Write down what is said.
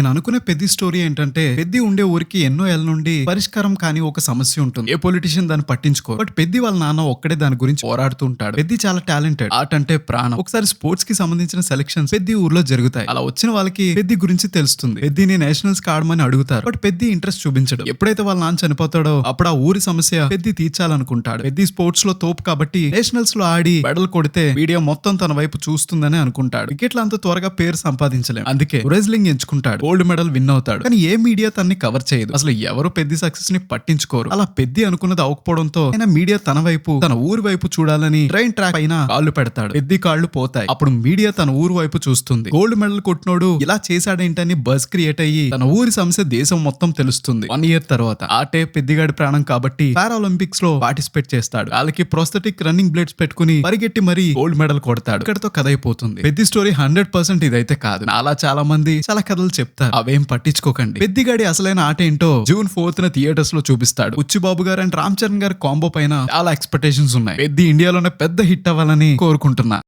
నేను అనుకునే పెద్ద స్టోరీ ఏంటంటే పెద్ది ఉండే ఊరికి ఎన్నో ఏళ్ల నుండి పరిష్కారం కాని ఒక సమస్య ఉంటుంది. ఏ పొలిటీషియన్ దాన్ని పట్టించుకో. బట్ పెద్ది వాళ్ళ నాన్న ఒక్కడే దాని గురించి పోరాడుతూ ఉంటాడు. పెద్ది చాలా టాలెంటెడ్, ఆర్ట్ అంటే ప్రాణం. ఒకసారి స్పోర్ట్స్ కి సంబంధించిన సెలక్షన్స్ పెద్ది ఊర్లో జరుగుతాయి. అలా వచ్చిన వాళ్ళకి పెద్ది గురించి తెలుస్తుంది. పెద్దిని నేషనల్స్ కి ఆడమని అడుగుతారు. బట్ పెద్ది ఇంట్రెస్ట్ చూపించడు. ఎప్పుడైతే వాళ్ళ నాన్న చనిపోతాడో అప్పుడు ఆ ఊరి సమస్య పెద్ది తీర్చాలనుకుంటాడు. పెద్ది స్పోర్ట్స్ లో తోపు కాబట్టి నేషనల్స్ లో ఆడి మెడల్ కొడితే మీడియా మొత్తం తన వైపు చూస్తుందని అనుకుంటాడు. క్రికెట్ అంత త్వరగా పేరు సంపాదించలేం. అందుకే రెజ్లింగ్ ఎంచుకుంటాడు. గోల్డ్ మెడల్ విన్ అవుతాడు. కానీ ఏ మీడియా తన్ని కవర్ చేయదు. అసలు ఎవరు పెద్ద సక్సెస్ ని పట్టించుకోరు. అలా పెద్ద అనుకున్నది అవ్వకపోవడంతో ఆయన మీడియా తన వైపు, తన ఊరు వైపు చూడాలని ట్రైన్ ట్రాక్ పైన కాళ్ళు పెడతాడు. పెద్ద కాళ్ళు పోతాయి. అప్పుడు మీడియా తన ఊరు వైపు చూస్తుంది. గోల్డ్ మెడల్ కొట్టినోడు ఇలా చేశాడేంటని బజ్ క్రియేట్ అయ్యి తన ఊరి సమస్య దేశం మొత్తం తెలుస్తుంది. 1 year తర్వాత ఆటే పెద్దిగాడి ప్రాణం కాబట్టి పారాలింపిక్స్ లో పార్టిసిపేట్ చేస్తాడు. వాళ్ళకి ప్రోస్థెటిక్ రన్నింగ్ బ్లేడ్స్ పెట్టుకుని పరిగెట్టి మరీ గోల్డ్ మెడల్ కొడతాడు. ఇక్కడతో కథ అయిపోతుంది. పెద్ద స్టోరీ 100% ఇదైతే కాదు. అలా చాలా మంది చాలా కథలు చెప్తారు. అవేం పట్టించుకోకండి. పెద్దిగాడి అసలైన ఆట ఏంటో June 4th థియేటర్స్ లో చూపిస్తాడు. ఉచ్చిబాబు గారు అండ్ రామ్ చరణ్ గారి కాంబో పైన చాలా ఎక్స్పెక్టేషన్స్ ఉన్నాయి. పెద్ద ఇండియాలోనే పెద్ద హిట్ అవ్వాలని కోరుకుంటున్నా.